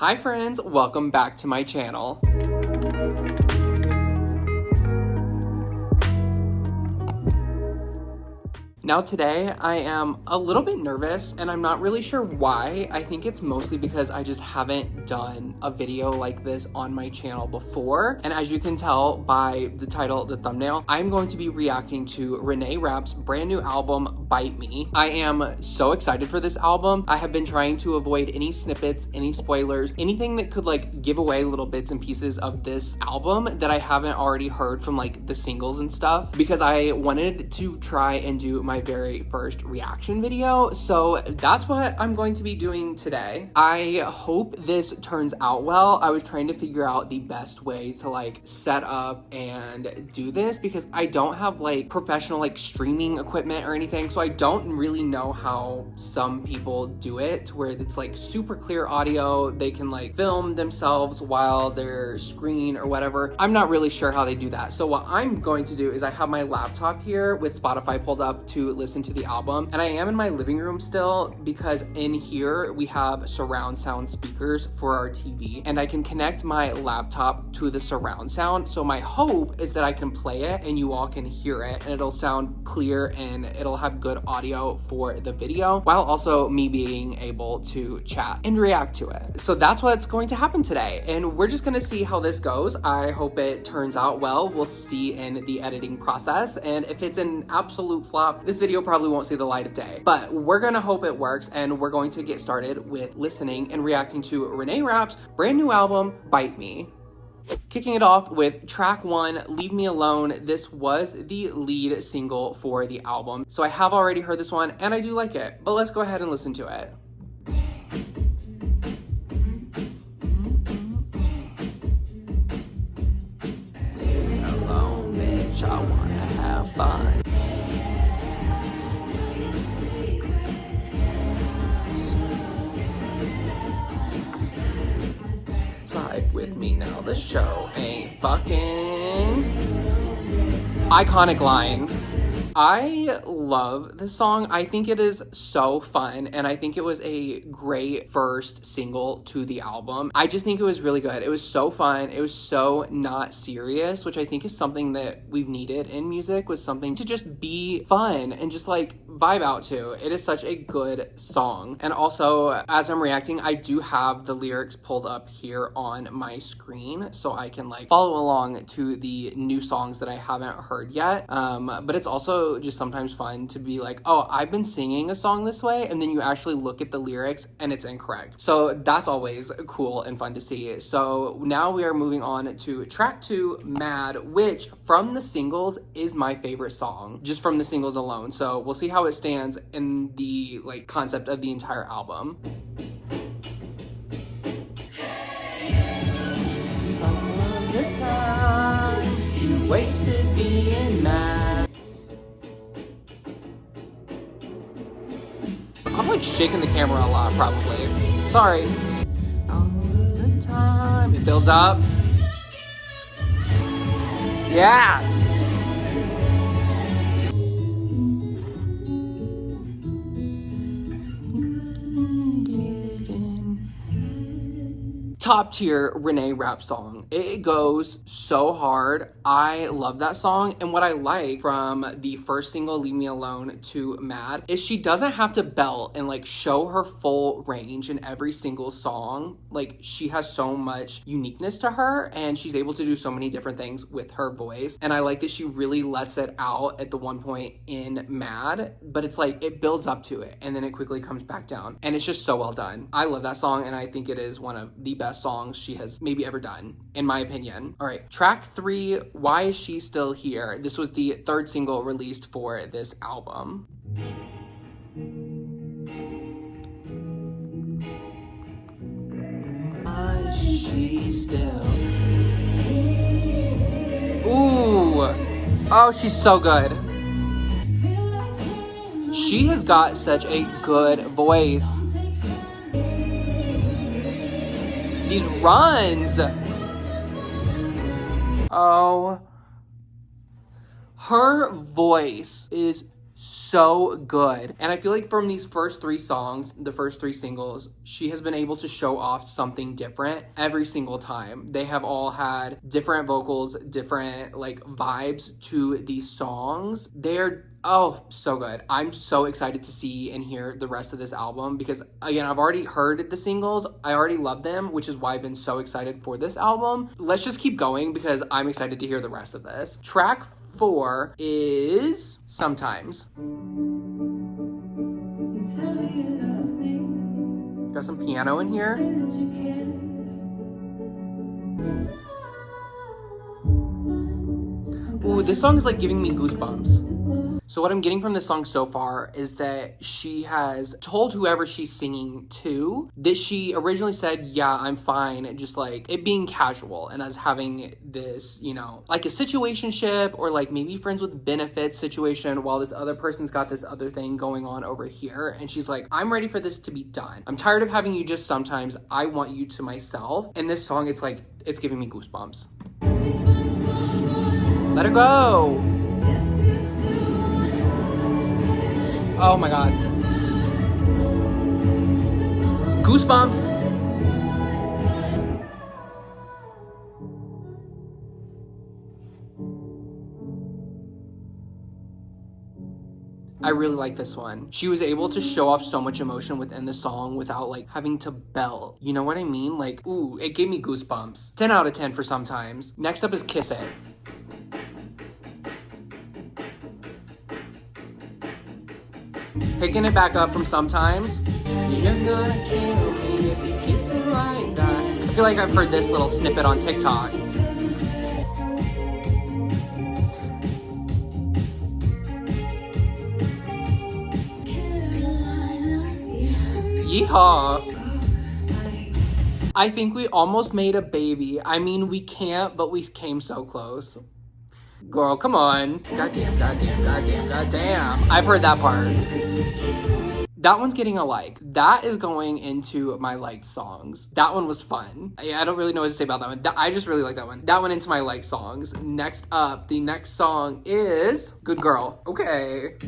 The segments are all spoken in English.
Hi friends, welcome back to my channel. Now today, I am a little bit nervous and I'm not really sure why. I think it's mostly because I just haven't done a video like this on my channel before. And as you can tell by the title, the thumbnail, I'm going to be reacting to RENEÉ RAPP's brand new album, Bite Me. I am so excited for this album. I have been trying to avoid any snippets, any spoilers, anything that could like give away little bits and pieces of this album that I haven't already heard from like the singles and stuff, because I wanted to try and do my very first reaction video. So that's what I'm going to be doing today. I hope this turns out well. I was trying to figure out the best way to like set up and do this because I don't have like professional like streaming equipment or anything. So I don't really know how some people do it to where it's like super clear audio. They can like film themselves while they're screen or whatever. I'm not really sure how they do that. So what I'm going to do is I have my laptop here with Spotify pulled up to listen to the album, and I am in my living room still because in here we have surround sound speakers for our TV, and I can connect my laptop to the surround sound. So my hope is that I can play it and you all can hear it and it'll sound clear and it'll have good audio for the video while also me being able to chat and react to it. So that's what's going to happen today, and we're just gonna see how this goes. I hope it turns out well. We'll see in the editing process, and if it's an absolute flop, this video probably won't see the light of day, but we're gonna hope it works, and we're going to get started with listening and reacting to RENEÉ RAPP's brand new album, Bite Me. Kicking it off with track 1, Leave Me Alone. This was the lead single for the album, so I have already heard this one and I do like it, but let's go ahead and listen to it. Leave me alone, bitch, I wanna have fun. With me now, the show ain't fucking. Iconic line. I love this song. I think it is so fun, and I think it was a great first single to the album. I just think it was really good. It was so fun. It was so not serious, which I think is something that we've needed in music, was something to just be fun and just like vibe out to. It is such a good song. And also, as I'm reacting, I do have the lyrics pulled up here on my screen so I can like follow along to the new songs that I haven't heard yet. But it's also just sometimes fun to be like, oh, I've been singing a song this way, and then you actually look at the lyrics and it's incorrect. So that's always cool and fun to see. So now we are moving on to track 2, Mad, which from the singles is my favorite song, just from the singles alone. So we'll see how it stands in the like concept of the entire album. You wasted being mad. I'm like shaking the camera a lot, probably. Sorry. All the time. It builds up. Yeah. Top tier RENEÉ RAPP song. It goes so hard. I love that song, and what I like from the first single, Leave Me Alone, to Mad is she doesn't have to belt and like show her full range in every single song. Like, she has so much uniqueness to her and she's able to do so many different things with her voice, and I like that she really lets it out at the one point in Mad, but it's like it builds up to it and then it quickly comes back down, and it's just so well done. I love that song, and I think it is one of the best songs she has maybe ever done, in my opinion. All right, track 3, Why Is She Still Here? This was the third single released for this album. Why is she still here? Ooh, oh, she's so good. She has got such a good voice. These runs. Oh, her voice is so good. And I feel like from these first 3 songs, the first 3 singles, she has been able to show off something different every single time. They have all had different vocals, different like vibes to these songs. They're so good. I'm so excited to see and hear the rest of this album because, again, I've already heard the singles. I already love them, which is why I've been so excited for this album. Let's just keep going because I'm excited to hear the rest of this. Track 4 is Sometimes. Got some piano in here. Ooh, this song is like giving me goosebumps. So what I'm getting from this song so far is that she has told whoever she's singing to that she originally said, yeah, I'm fine, just like it being casual and us having this, you know, like a situationship or like maybe friends with benefits situation while this other person's got this other thing going on over here. And she's like, I'm ready for this to be done. I'm tired of having you just sometimes. I want you to myself. And this song, it's like, it's giving me goosebumps. Let her go. Oh my God. Goosebumps. I really like this one. She was able to show off so much emotion within the song without like having to belt. You know what I mean? Like, ooh, it gave me goosebumps. 10 out of 10 for Sometimes. Next up is Kiss It. Picking it back up from Sometimes. You're gonna kill me if you kiss it like that. I feel like I've heard this little snippet on TikTok. Yeehaw. I think we almost made a baby. I mean, we can't, but we came so close. Girl, come on. Goddamn, goddamn, goddamn, goddamn. I've heard that part. That one's getting a like. That is going into my liked songs. That one was fun. I don't really know what to say about that one. I just really like that one. That went into my liked songs. Next up, the next song is Good Girl. Okay.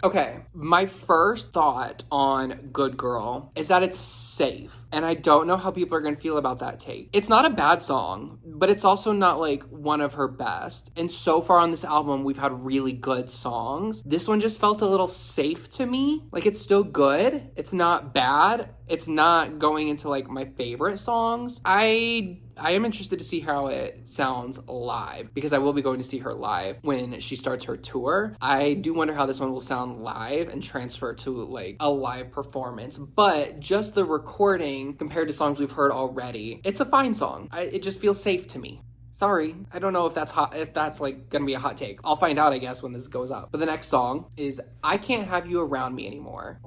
Okay, my first thought on Good Girl is that it's safe. And I don't know how people are gonna feel about that take. It's not a bad song, but it's also not like one of her best. And so far on this album, we've had really good songs. This one just felt a little safe to me. Like it's still good. It's not bad. It's not going into like my favorite songs. I am interested to see how it sounds live because I will be going to see her live when she starts her tour. I do wonder how this one will sound live and transfer to like a live performance, but just the recording compared to songs we've heard already, it's a fine song. It just feels safe to me. Sorry, I don't know if that's hot, if that's like gonna be a hot take. I'll find out, I guess, when this goes up. But the next song is I Can't Have You Around Me Anymore.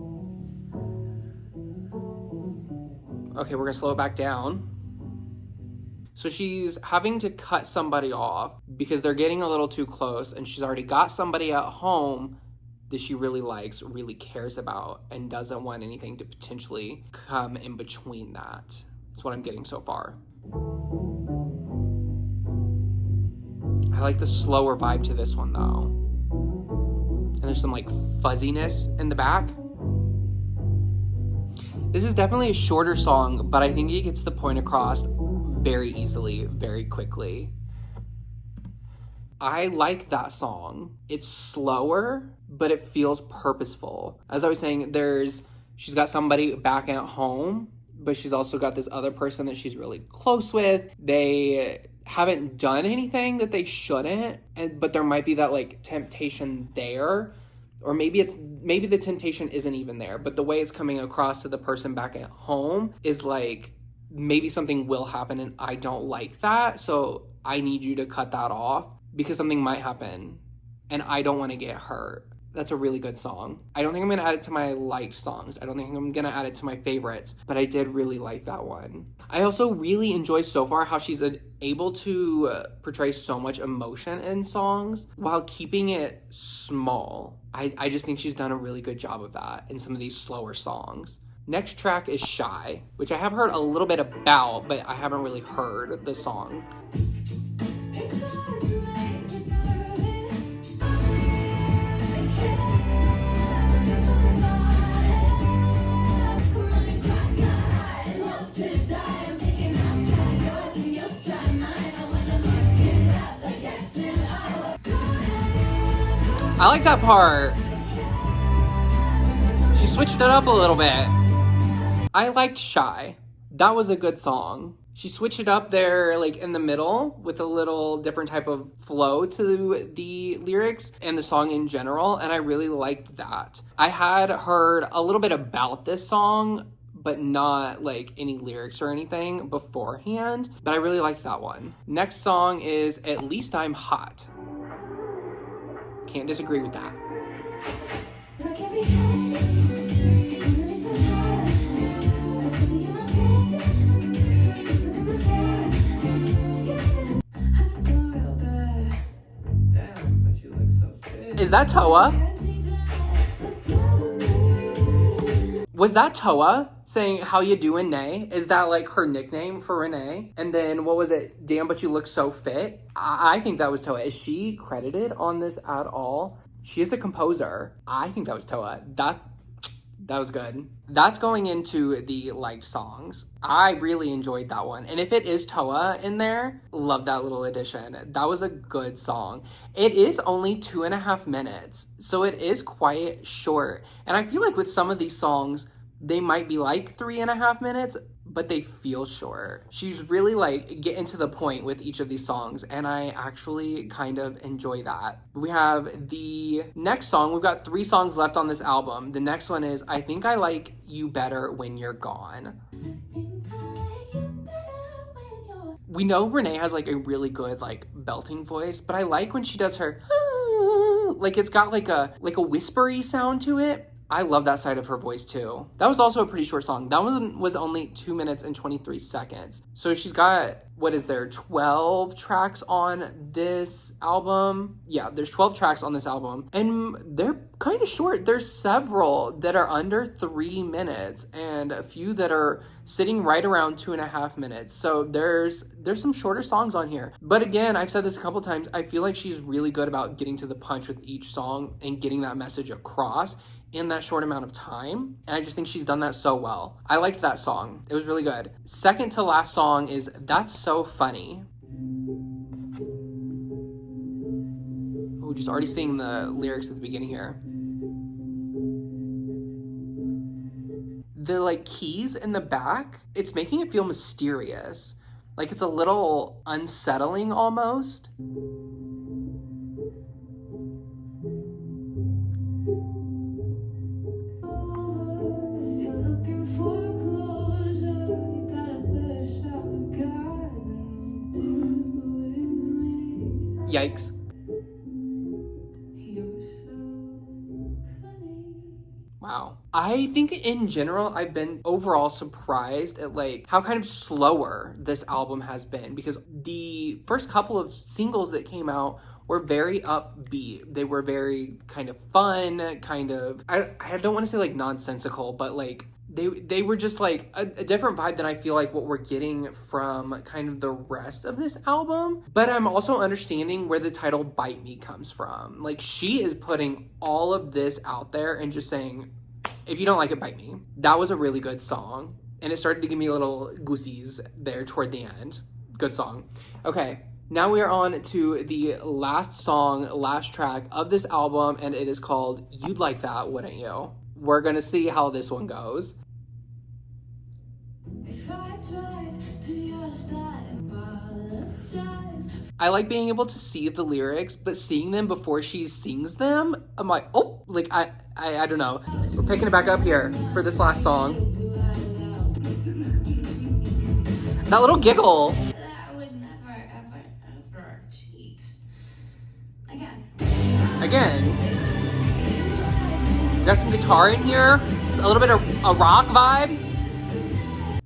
Okay, we're gonna slow it back down. So she's having to cut somebody off because they're getting a little too close and she's already got somebody at home that she really likes, really cares about, and doesn't want anything to potentially come in between that. That's what I'm getting so far. I like the slower vibe to this one though. And there's some like fuzziness in the back. This is definitely a shorter song, but I think it gets the point across very easily, very quickly. I like that song. It's slower, but it feels purposeful. As I was saying, she's got somebody back at home, but she's also got this other person that she's really close with. They haven't done anything that they shouldn't, but there might be that like temptation there. Or maybe the temptation isn't even there, but the way it's coming across to the person back at home is like, maybe something will happen and I don't like that, so I need you to cut that off because something might happen and I don't want to get hurt. That's a really good song. I don't think I'm going to add it to my liked songs. I don't think I'm going to add it to my favorites, but I did really like that one. I also really enjoy so far how she's able to portray so much emotion in songs while keeping it small. I just think she's done a really good job of that in some of these slower songs. Next track is Shy, which I have heard a little bit about, but I haven't really heard the song. I like that part. She switched it up a little bit. I liked Shy. That was a good song. She switched it up there, like in the middle, with a little different type of flow to the lyrics and the song in general, and I really liked that. I had heard a little bit about this song, but not like any lyrics or anything beforehand, but I really liked that one. Next song is At Least I'm Hot. Can't disagree with that. Is that Toa? Was that Toa saying how you doing, Nay? Is that like her nickname for Renee? And then what was it? Damn, but you look so fit. I think that was Toa. Is she credited on this at all? She is the composer. I think that was Toa. That was good. That's going into the liked songs. I really enjoyed that one. And if it is Toa in there, love that little addition. That was a good song. It is only 2.5 minutes, so it is quite short. And I feel like with some of these songs, they might be like 3.5 minutes, but they feel short. She's really like getting to the point with each of these songs, and I actually kind of enjoy that. We have the next song. We've got 3 songs left on this album. The next one is I Think I Like You Better When You're Gone. We know Renee has like a really good like belting voice, but I like when she does her like it's got like a whispery sound to it. I love that side of her voice too. That was also a pretty short song. That was only 2 minutes and 23 seconds. So she's got, what is there, 12 tracks on this album? Yeah, there's 12 tracks on this album. And they're kind of short. There's several that are under 3 minutes and a few that are sitting right around 2.5 minutes. So there's some shorter songs on here. But again, I've said this a couple times, I feel like she's really good about getting to the punch with each song and getting that message across in that short amount of time, and I just think she's done that so well. I liked that song. It was really good. Second to last song is That's So Funny. Oh, just already seeing the lyrics at the beginning here. The like keys in the back, it's making it feel mysterious. Like it's a little unsettling almost. Yikes. Wow. I think in general, I've been overall surprised at like how kind of slower this album has been, because the first couple of singles that came out were very upbeat. They were very kind of fun, kind of, I don't want to say like nonsensical, but like they were just like a different vibe than I feel like what we're getting from kind of the rest of this album. But I'm also understanding where the title Bite Me comes from. Like she is putting all of this out there and just saying, if you don't like it, bite me. That was a really good song. And it started to give me little goosies there toward the end. Good song. Okay, now we are on to the last song, last track of this album, and it is called You'd Like That, Wouldn't You? We're gonna see how this one goes. I like being able to see the lyrics, but seeing them before she sings them, I'm like, oh, like I don't know. We're picking it back up here for this last song. That little giggle. I would never, ever cheat. Again. Got some guitar in here. A little bit of a rock vibe.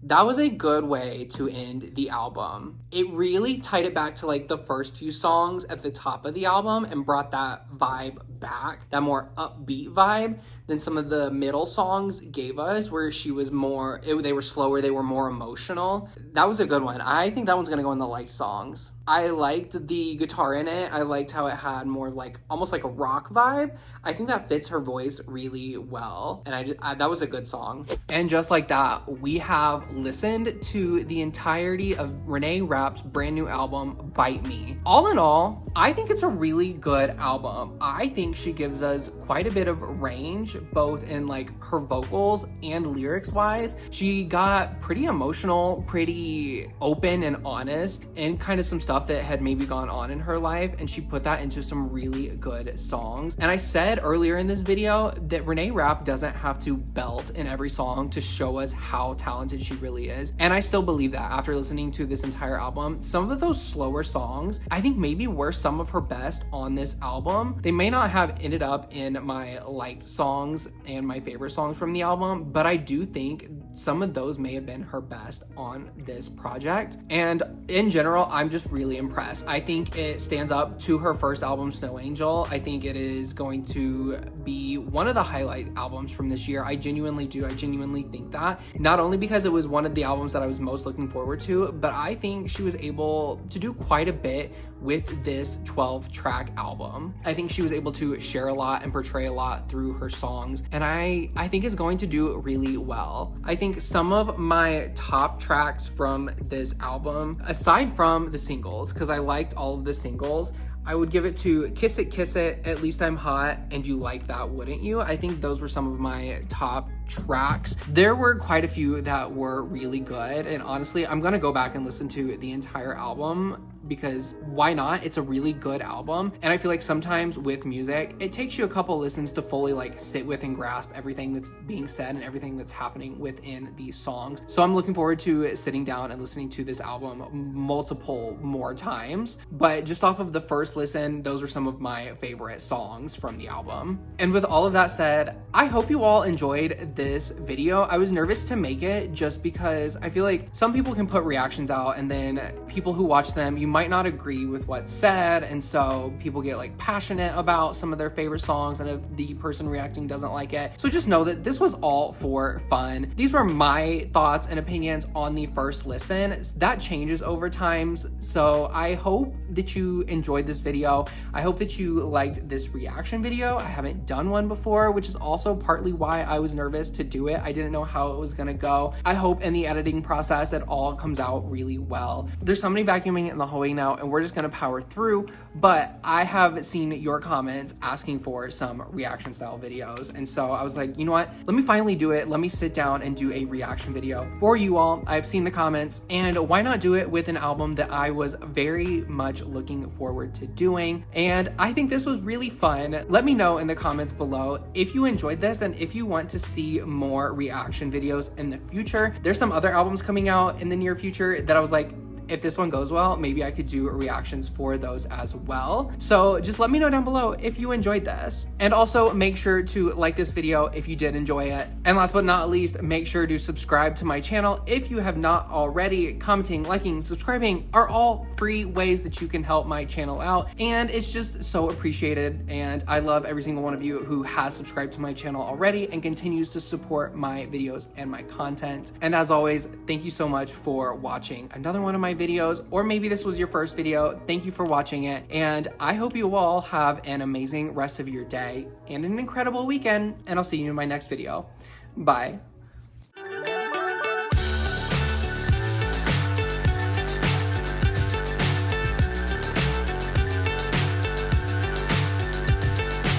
That was a good way to end the album. It really tied it back to like the first few songs at the top of the album and brought that vibe back, that more upbeat vibe than some of the middle songs gave us, where she was more, they were slower, they were more emotional. That was a good one. I think that one's gonna go in the liked songs. I liked the guitar in it. I liked how it had more like almost like a rock vibe. I think that fits her voice really well, and that was a good song. And just like that, we have listened to the entirety of RENEÉ RAPP's brand new album, Bite Me. All in all, I think it's a really good album. I think she gives us quite a bit of range, both in like her vocals and lyrics wise. She got pretty emotional, pretty open and honest, and kind of some stuff that had maybe gone on in her life, and she put that into some really good songs. And I said earlier in this video that RENEÉ RAPP doesn't have to belt in every song to show us how talented she really is, and I still believe that after listening to this entire album. Some of those slower songs I think maybe were some of her best on this album. They may not have ended up in my liked songs and my favorite songs from the album, but I do think some of those may have been her best on this project. And in general, I'm just really impressed. I think it stands up to her first album, Snow Angel. I think it is going to be one of the highlight albums from this year. I genuinely do. I genuinely think that. Not only because it was one of the albums that I was most looking forward to, but I think she was able to do quite a bit with this 12-track album. I think she was able to share a lot and portray a lot through her songs, and I think is going to do really well. I think some of my top tracks from this album, aside from the singles, because I liked all of the singles, I would give it to Kiss It, Kiss It, At Least I'm Hot, and You Like That, Wouldn't You? I think those were some of my top tracks. There were quite a few that were really good, and honestly, I'm gonna go back and listen to the entire album because why not? It's a really good album, and I feel like sometimes with music, it takes you a couple listens to fully like sit with and grasp everything that's being said and everything that's happening within these songs. So I'm looking forward to sitting down and listening to this album multiple more times, but just off of the first listen, those are some of my favorite songs from the album. And with all of that said, I hope you all enjoyed this video. I was nervous to make it just because I feel like some people can put reactions out and then people who watch them, you might not agree with what's said, and so people get like passionate about some of their favorite songs, and if the person reacting doesn't like it. So just know that this was all for fun. These were my thoughts and opinions on the first listen. That changes over time, so I hope that you enjoyed this video. I hope that you liked this reaction video. I haven't done one before, which is also partly why I was nervous to do it. I didn't know how it was gonna go. I hope in the editing process it all comes out really well. There's somebody vacuuming in the hallway now, and we're just gonna power through, but I have seen your comments asking for some reaction style videos, and so I was like, you know what, let me finally do it. Let me sit down and do a reaction video for you all. I've seen the comments, and why not do it with an album that I was very much looking forward to doing, and I think this was really fun. Let me know in the comments below if you enjoyed this and if you want to see more reaction videos in the future. There's some other albums coming out in the near future that I was like, if this one goes well, maybe I could do reactions for those as well. So just let me know down below if you enjoyed this. And also make sure to like this video if you did enjoy it. And last but not least, make sure to subscribe to my channel if you have not already. Commenting, liking, subscribing are all free ways that you can help my channel out. And it's just so appreciated. And I love every single one of you who has subscribed to my channel already and continues to support my videos and my content. And as always, thank you so much for watching another one of my videos, or maybe this was your first video. Thank you for watching it, and I hope you all have an amazing rest of your day and an incredible weekend, and I'll see you in my next video. Bye.